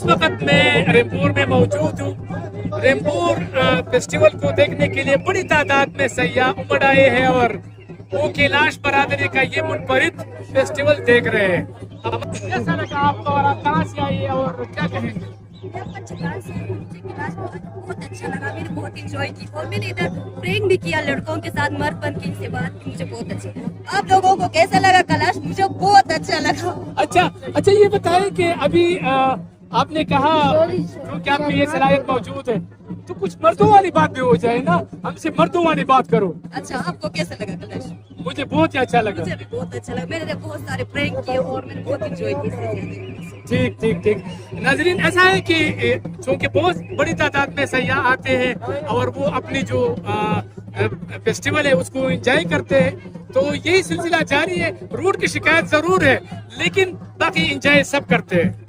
वक्त मैं रेमपुर में मौजूद हूँ। रेमपुर फेस्टिवल को देखने के लिए बड़ी तादाद में सयाह उमड़ आए हैं और वो कैलाश बरादरी का ये मुनफरिद फेस्टिवल देख रहे हैं। कैसा लगा आपको और आप कहाँ से आइए और क्या कहेंगे? चतरल से मुझे कैलाश बहुत अच्छा लगा, मैंने बहुत इंजॉय की और मैंने इधर प्रेम भी किया लड़कों के साथ, मर्द बन के इनसे बात की, मुझे बहुत अच्छा लगा। आप लोगों को कैसा लगा कैलाश? मुझे बहुत अच्छा लगा। अच्छा ये बताएं कि अभी आपने कहा क्योंकि आप में ये सलाहियत मौजूद है तो कुछ मर्दों वाली बात भी हो जाए ना, हमसे मर्दों वाली बात करो। अच्छा, आपको कैसा लगा कैलाश? मुझे बहुत ही अच्छा लगा। मुझे भी बहुत अच्छा लगा, मैंने बहुत सारे प्रैंक किए और मैंने बहुत इंजॉय की। ठीक नाजरीन, ऐसा है कि चूंकि बहुत बड़ी तादाद में सयाह आते हैं और वो अपनी जो फेस्टिवल है उसको एंजॉय करते हैं, तो यही सिलसिला जारी है। रोड की शिकायत जरूर है लेकिन बाकी एंजॉय सब करते हैं।